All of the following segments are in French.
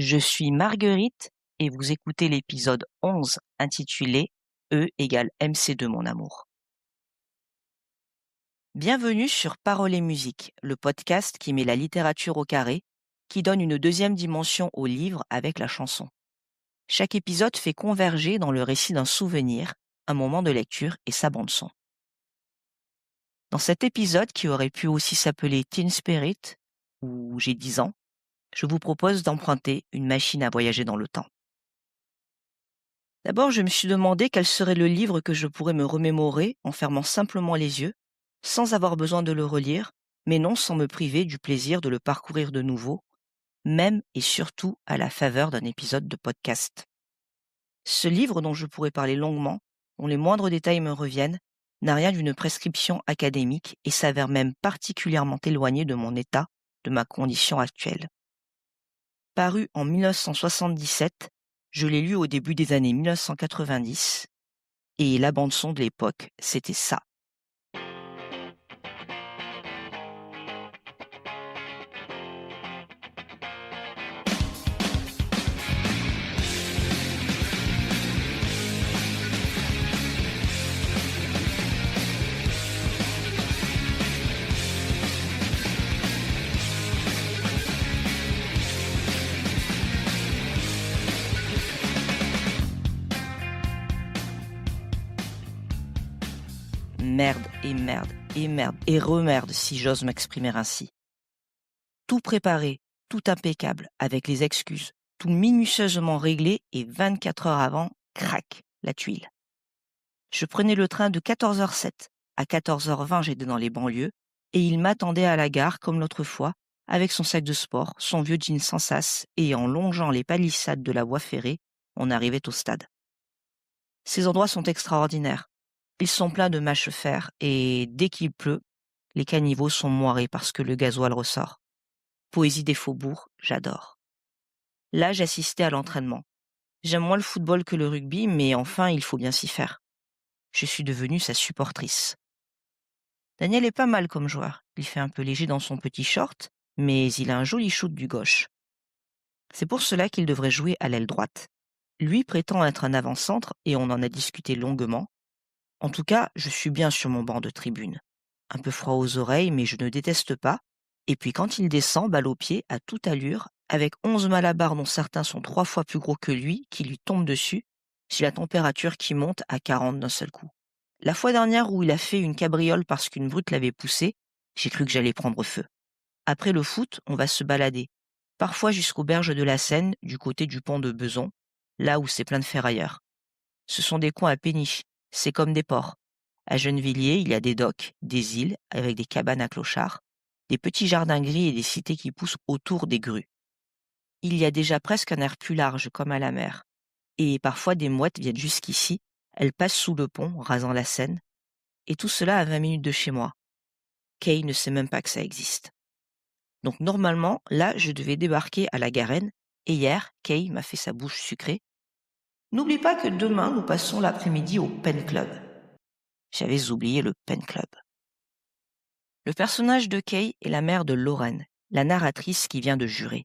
Je suis Marguerite et vous écoutez l'épisode 11 intitulé E égale MC2 mon amour. Bienvenue sur Paroles et musique, le podcast qui met la littérature au carré, qui donne une deuxième dimension au livre avec la chanson. Chaque épisode fait converger dans le récit d'un souvenir, un moment de lecture et sa bande-son. Dans cet épisode qui aurait pu aussi s'appeler Teen Spirit, ou J'ai 10 ans, je vous propose d'emprunter une machine à voyager dans le temps. D'abord, je me suis demandé quel serait le livre que je pourrais me remémorer en fermant simplement les yeux, sans avoir besoin de le relire, mais non sans me priver du plaisir de le parcourir de nouveau, même et surtout à la faveur d'un épisode de podcast. Ce livre dont je pourrais parler longuement, dont les moindres détails me reviennent, n'a rien d'une prescription académique et s'avère même particulièrement éloigné de mon état, de ma condition actuelle. Paru en 1977, je l'ai lu au début des années 1990 et la bande-son de l'époque, c'était ça. Merde et merde et merde et remerde si j'ose m'exprimer ainsi. Tout préparé, tout impeccable, avec les excuses, tout minutieusement réglé et 24 heures avant, crac, la tuile. Je prenais le train de 14h07. À 14h20, j'étais dans les banlieues et il m'attendait à la gare comme l'autre fois, avec son sac de sport, son vieux jean sans sas et en longeant les palissades de la voie ferrée, on arrivait au stade. Ces endroits sont extraordinaires. Ils sont pleins de mâches-fer et dès qu'il pleut, les caniveaux sont moirés parce que le gasoil ressort. Poésie des faubourgs, j'adore. Là, j'assistais à l'entraînement. J'aime moins le football que le rugby, mais enfin, il faut bien s'y faire. Je suis devenue sa supportrice. Daniel est pas mal comme joueur. Il fait un peu léger dans son petit short, mais il a un joli shoot du gauche. C'est pour cela qu'il devrait jouer à l'aile droite. Lui prétend être un avant-centre et on en a discuté longuement. En tout cas, je suis bien sur mon banc de tribune. Un peu froid aux oreilles, mais je ne déteste pas. Et puis quand il descend, balle au pied, à toute allure, avec 11 malabars dont certains sont 3 fois plus gros que lui, qui lui tombent dessus, j'ai la température qui monte à 40 d'un seul coup. La fois dernière où il a fait une cabriole parce qu'une brute l'avait poussé, j'ai cru que j'allais prendre feu. Après le foot, on va se balader, parfois jusqu'aux berges de la Seine, du côté du pont de Beson, là où c'est plein de ferrailleurs. Ce sont des coins à péniche, c'est comme des ports. À Gennevilliers, il y a des docks, des îles avec des cabanes à clochards, des petits jardins gris et des cités qui poussent autour des grues. Il y a déjà presque un air plus large comme à la mer. Et parfois des mouettes viennent jusqu'ici, elles passent sous le pont, rasant la Seine. Et tout cela à 20 minutes de chez moi. Kay ne sait même pas que ça existe. Donc normalement, là, je devais débarquer à la Garenne, et hier, Kay m'a fait sa bouche sucrée. N'oublie pas que demain, nous passons l'après-midi au Pen Club. J'avais oublié le Pen Club. Le personnage de Kay est la mère de Lorraine, la narratrice qui vient de jurer.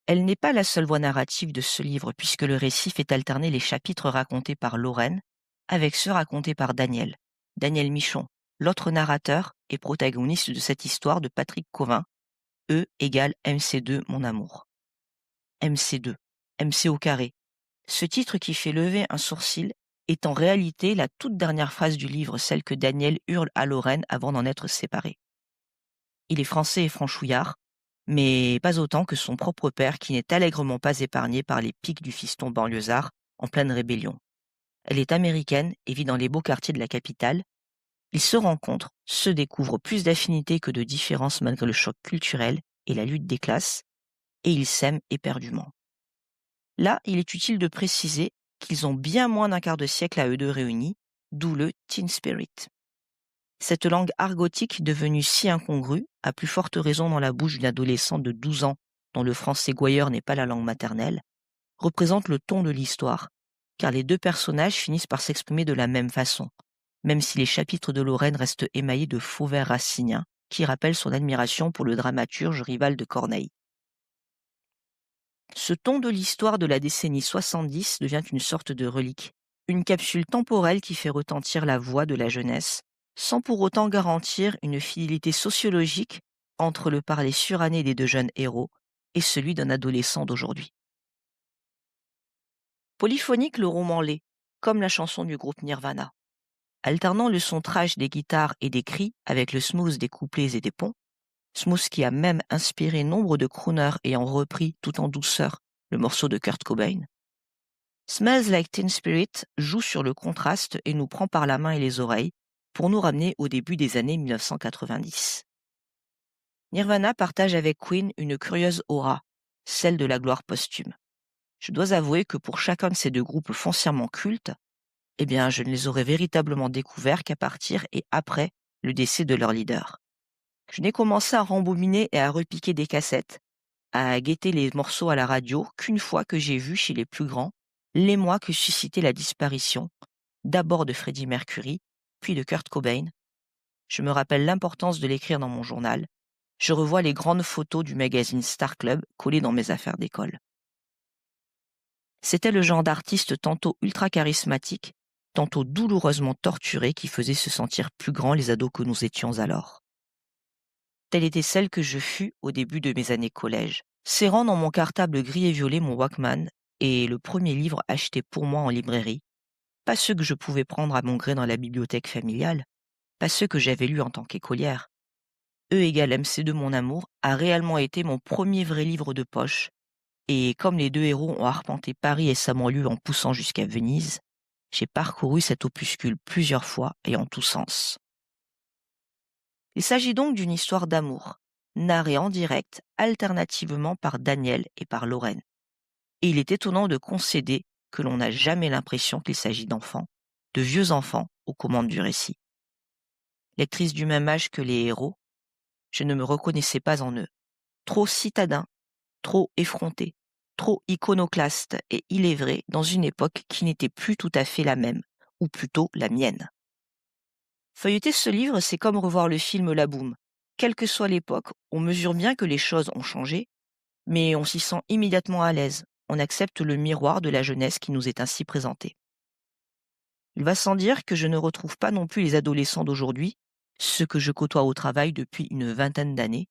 Elle n'est pas la seule voix narrative de ce livre puisque le récit fait alterner les chapitres racontés par Lorraine avec ceux racontés par Daniel Michon, l'autre narrateur et protagoniste de cette histoire de Patrick Cauvin, E égale MC2 mon amour. MC2, MC au carré. Ce titre qui fait lever un sourcil est en réalité la toute dernière phrase du livre, celle que Daniel hurle à Lorraine avant d'en être séparé. Il est français et franchouillard, mais pas autant que son propre père qui n'est allègrement pas épargné par les piques du fiston banlieusard en pleine rébellion. Elle est américaine et vit dans les beaux quartiers de la capitale. Ils se rencontrent, se découvrent plus d'affinités que de différences malgré le choc culturel et la lutte des classes, et ils s'aiment éperdument. Là, il est utile de préciser qu'ils ont bien moins d'un quart de siècle à eux deux réunis, d'où le teen spirit. Cette langue argotique devenue si incongrue, à plus forte raison dans la bouche d'une adolescente de 12 ans dont le français gouailleur n'est pas la langue maternelle, représente le ton de l'histoire, car les deux personnages finissent par s'exprimer de la même façon, même si les chapitres de Lorraine restent émaillés de faux vers raciniens qui rappellent son admiration pour le dramaturge rival de Corneille. Ce ton de l'histoire de la décennie 70 devient une sorte de relique, une capsule temporelle qui fait retentir la voix de la jeunesse, sans pour autant garantir une fidélité sociologique entre le parler suranné des deux jeunes héros et celui d'un adolescent d'aujourd'hui. Polyphonique, le roman l'est, comme la chanson du groupe Nirvana. Alternant le son trash des guitares et des cris avec le smooth des couplets et des ponts, smooth qui a même inspiré nombre de crooners ayant repris tout en douceur le morceau de Kurt Cobain. Smells Like Teen Spirit joue sur le contraste et nous prend par la main et les oreilles pour nous ramener au début des années 1990. Nirvana partage avec Queen une curieuse aura, celle de la gloire posthume. Je dois avouer que pour chacun de ces deux groupes foncièrement cultes, je ne les aurais véritablement découverts qu'à partir et après le décès de leur leader. Je n'ai commencé à rembobiner et à repiquer des cassettes, à guetter les morceaux à la radio qu'une fois que j'ai vu chez les plus grands l'émoi que suscitait la disparition, d'abord de Freddie Mercury, puis de Kurt Cobain. Je me rappelle l'importance de l'écrire dans mon journal. Je revois les grandes photos du magazine Star Club collées dans mes affaires d'école. C'était le genre d'artiste tantôt ultra charismatique, tantôt douloureusement torturé qui faisait se sentir plus grands les ados que nous étions alors. Telle était celle que je fus au début de mes années collège, serrant dans mon cartable gris et violet mon Walkman et le premier livre acheté pour moi en librairie, pas ceux que je pouvais prendre à mon gré dans la bibliothèque familiale, pas ceux que j'avais lus en tant qu'écolière. E égale MC de mon amour a réellement été mon premier vrai livre de poche, et comme les deux héros ont arpenté Paris et sa banlieue en poussant jusqu'à Venise, j'ai parcouru cet opuscule plusieurs fois et en tous sens. Il s'agit donc d'une histoire d'amour, narrée en direct alternativement par Daniel et par Lorraine. Et il est étonnant de concéder que l'on n'a jamais l'impression qu'il s'agit d'enfants, de vieux enfants aux commandes du récit. Lectrice du même âge que les héros, je ne me reconnaissais pas en eux. Trop citadins, trop effrontés, trop iconoclastes et il est vrai dans une époque qui n'était plus tout à fait la même, ou plutôt la mienne. Feuilleter ce livre, c'est comme revoir le film La Boum. Quelle que soit l'époque, on mesure bien que les choses ont changé, mais on s'y sent immédiatement à l'aise. On accepte le miroir de la jeunesse qui nous est ainsi présenté. Il va sans dire que je ne retrouve pas non plus les adolescents d'aujourd'hui, ceux que je côtoie au travail depuis une vingtaine d'années,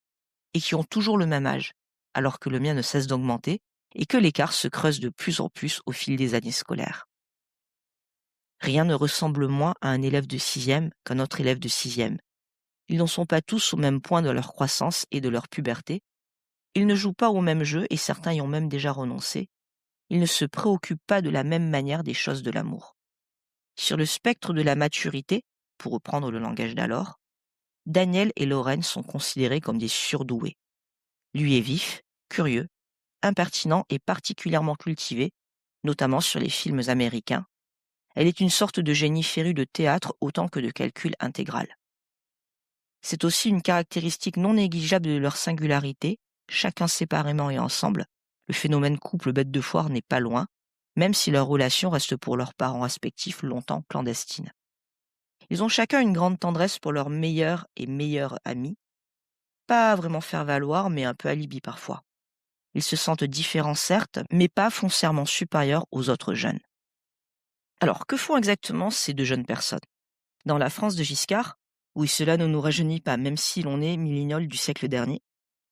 et qui ont toujours le même âge, alors que le mien ne cesse d'augmenter, et que l'écart se creuse de plus en plus au fil des années scolaires. Rien ne ressemble moins à un élève de 6e qu'un autre élève de 6e. Ils n'en sont pas tous au même point de leur croissance et de leur puberté. Ils ne jouent pas au même jeu et certains y ont même déjà renoncé. Ils ne se préoccupent pas de la même manière des choses de l'amour. Sur le spectre de la maturité, pour reprendre le langage d'alors, Daniel et Lorraine sont considérés comme des surdoués. Lui est vif, curieux, impertinent et particulièrement cultivé, notamment sur les films américains. Elle est une sorte de génie féru de théâtre autant que de calcul intégral. C'est aussi une caractéristique non négligeable de leur singularité, chacun séparément et ensemble. Le phénomène couple bête de foire n'est pas loin, même si leur relation reste pour leurs parents respectifs longtemps clandestine. Ils ont chacun une grande tendresse pour leur meilleur et meilleur ami, pas vraiment faire valoir, mais un peu alibi parfois. Ils se sentent différents certes, mais pas foncièrement supérieurs aux autres jeunes. Alors, que font exactement ces deux jeunes personnes? Dans la France de Giscard, oui, cela ne nous rajeunit pas, même si l'on est millénial du siècle dernier,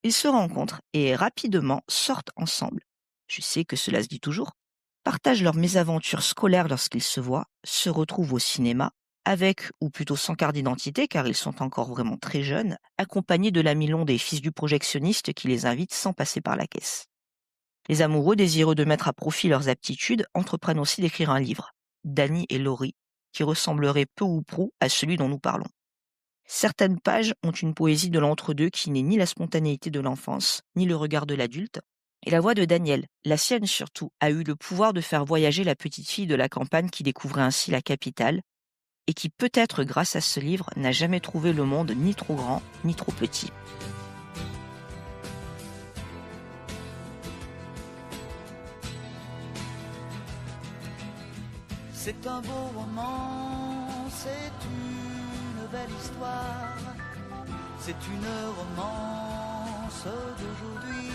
ils se rencontrent et rapidement sortent ensemble. Je sais que cela se dit toujours, partagent leurs mésaventures scolaires lorsqu'ils se voient, se retrouvent au cinéma, avec ou plutôt sans carte d'identité car ils sont encore vraiment très jeunes, accompagnés de l'ami long des fils du projectionniste qui les invite sans passer par la caisse. Les amoureux désireux de mettre à profit leurs aptitudes entreprennent aussi d'écrire un livre, Danny et Laurie, qui ressemblerait peu ou prou à celui dont nous parlons. Certaines pages ont une poésie de l'entre-deux qui n'est ni la spontanéité de l'enfance, ni le regard de l'adulte, et la voix de Daniel, la sienne surtout, a eu le pouvoir de faire voyager la petite fille de la campagne qui découvrait ainsi la capitale, et qui peut-être grâce à ce livre n'a jamais trouvé le monde ni trop grand ni trop petit. C'est un beau roman, c'est une belle histoire, c'est une romance d'aujourd'hui.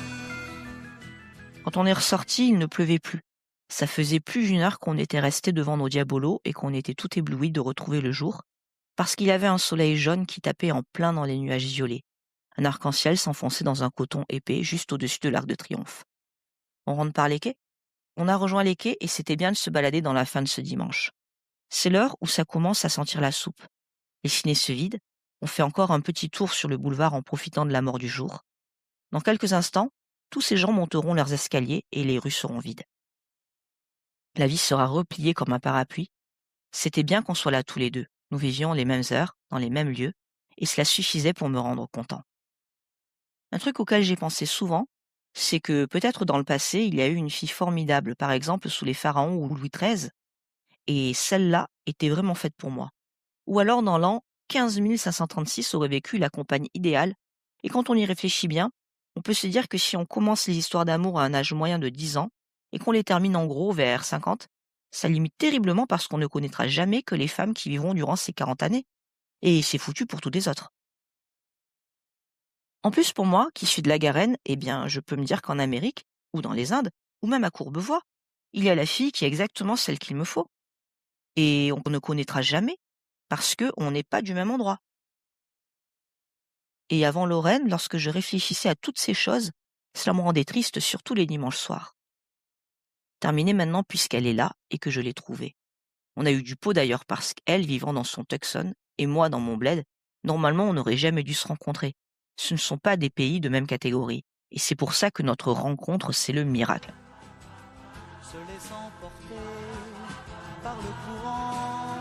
Quand Quand on est ressorti, il ne pleuvait plus. Ça faisait plus d'une heure qu'on était resté devant nos diabolos et qu'on était tout éblouis de retrouver le jour, parce qu'il y avait un soleil jaune qui tapait en plein dans les nuages violets. Un arc-en-ciel s'enfonçait dans un coton épais juste au-dessus de l'Arc de Triomphe. On rentre par les quais? On a rejoint les quais et c'était bien de se balader dans la fin de ce dimanche. C'est l'heure où ça commence à sentir la soupe. Les cinés se vident, on fait encore un petit tour sur le boulevard en profitant de la mort du jour. Dans quelques instants, tous ces gens monteront leurs escaliers et les rues seront vides. La vie sera repliée comme un parapluie. C'était bien qu'on soit là tous les deux. Nous vivions les mêmes heures, dans les mêmes lieux, et cela suffisait pour me rendre content. Un truc auquel j'ai pensé souvent, c'est que peut-être dans le passé, il y a eu une fille formidable, par exemple sous les pharaons ou Louis XIII, et celle-là était vraiment faite pour moi. Ou alors dans l'an 15 536 aurait vécu la compagne idéale, et quand on y réfléchit bien, on peut se dire que si on commence les histoires d'amour à un âge moyen de 10 ans, et qu'on les termine en gros vers 50, ça limite terriblement parce qu'on ne connaîtra jamais que les femmes qui vivront durant ces 40 années. Et c'est foutu pour toutes les autres. En plus, pour moi, qui suis de la Garenne, eh bien, je peux me dire qu'en Amérique, ou dans les Indes, ou même à Courbevoie, il y a la fille qui est exactement celle qu'il me faut. Et on ne connaîtra jamais, parce qu'on n'est pas du même endroit. Et avant Lorraine, lorsque je réfléchissais à toutes ces choses, cela me rendait triste, surtout les dimanches soirs. Terminé maintenant puisqu'elle est là et que je l'ai trouvée. On a eu du pot d'ailleurs parce qu'elle, vivant dans son Tucson, et moi dans mon bled, normalement on n'aurait jamais dû se rencontrer. Ce ne sont pas des pays de même catégorie. Et c'est pour ça que notre rencontre, c'est le miracle. Se laissant porter par le courant,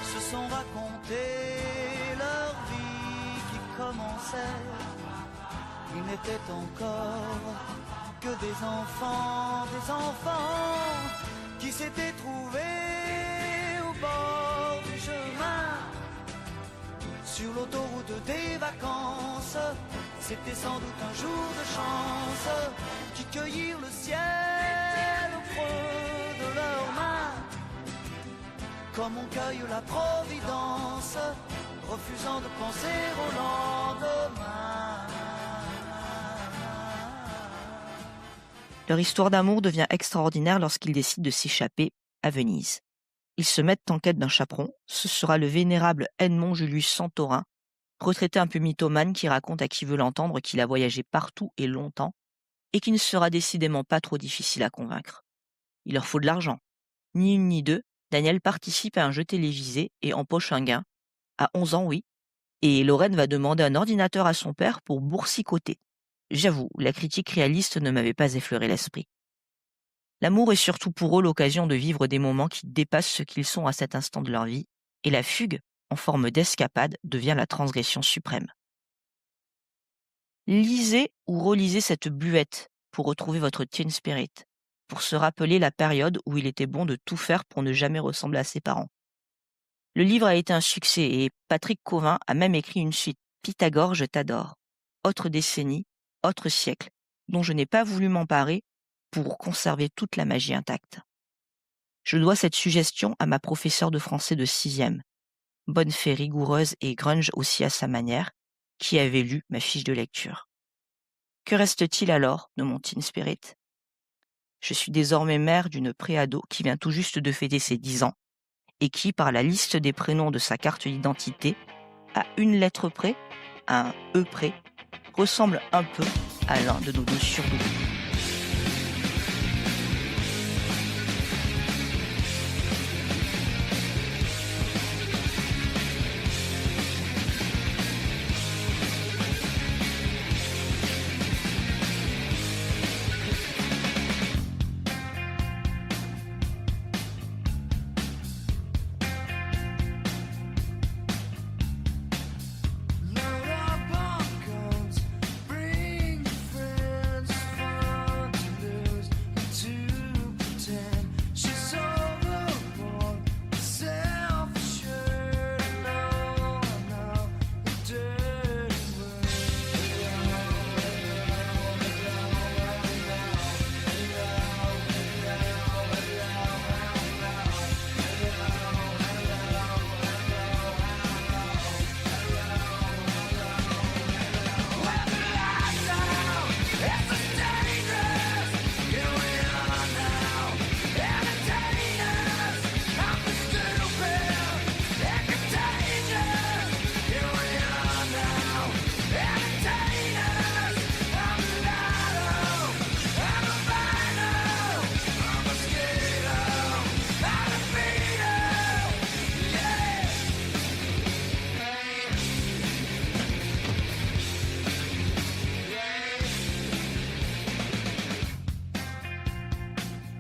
se sont racontés leur vie qui commençait. Ils n'étaient encore que des enfants qui s'étaient trouvés au bord du chemin. Sur l'autoroute des vacances, c'était sans doute un jour de chance qui cueillirent le ciel au creux de leurs mains. Comme on cueille la providence, refusant de penser au lendemain. Leur histoire d'amour devient extraordinaire lorsqu'ils décident de s'échapper à Venise. Ils se mettent en quête d'un chaperon. Ce sera le vénérable Edmond Julius Santorin, retraité un peu mythomane qui raconte à qui veut l'entendre qu'il a voyagé partout et longtemps et qui ne sera décidément pas trop difficile à convaincre. Il leur faut de l'argent. Ni une ni deux, Daniel participe à un jeu télévisé et empoche un gain. À 11 ans, oui. Et Lorraine va demander un ordinateur à son père pour boursicoter. J'avoue, la critique réaliste ne m'avait pas effleuré l'esprit. L'amour est surtout pour eux l'occasion de vivre des moments qui dépassent ce qu'ils sont à cet instant de leur vie, et la fugue, en forme d'escapade, devient la transgression suprême. Lisez ou relisez cette buette pour retrouver votre teen spirit, pour se rappeler la période où il était bon de tout faire pour ne jamais ressembler à ses parents. Le livre a été un succès et Patrick Cauvin a même écrit une suite, Pythagore, je t'adore. Autre décennie, autre siècle, dont je n'ai pas voulu m'emparer pour conserver toute la magie intacte. Je dois cette suggestion à ma professeure de français de 6e, bonne fée rigoureuse et grunge aussi à sa manière, qui avait lu ma fiche de lecture. Que reste-t-il alors de mon teen spirit? Je suis désormais mère d'une préado qui vient tout juste de fêter ses 10 ans et qui, par la liste des prénoms de sa carte d'identité, à une lettre près, à un E près, ressemble un peu à l'un de nos deux surdoués. Load up on guns, bring your friends fun.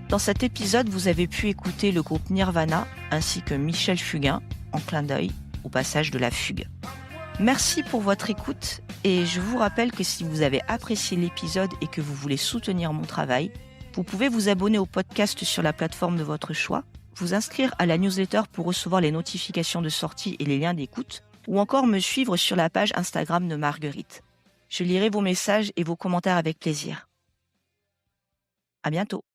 Dans cet épisode, vous avez pu écouter le groupe Nirvana ainsi que Michel Fugain, en clin d'œil au passage de la fugue. Merci pour votre écoute et je vous rappelle que si vous avez apprécié l'épisode et que vous voulez soutenir mon travail, vous pouvez vous abonner au podcast sur la plateforme de votre choix, vous inscrire à la newsletter pour recevoir les notifications de sortie et les liens d'écoute, ou encore me suivre sur la page Instagram de Marguerite. Je lirai vos messages et vos commentaires avec plaisir. À bientôt.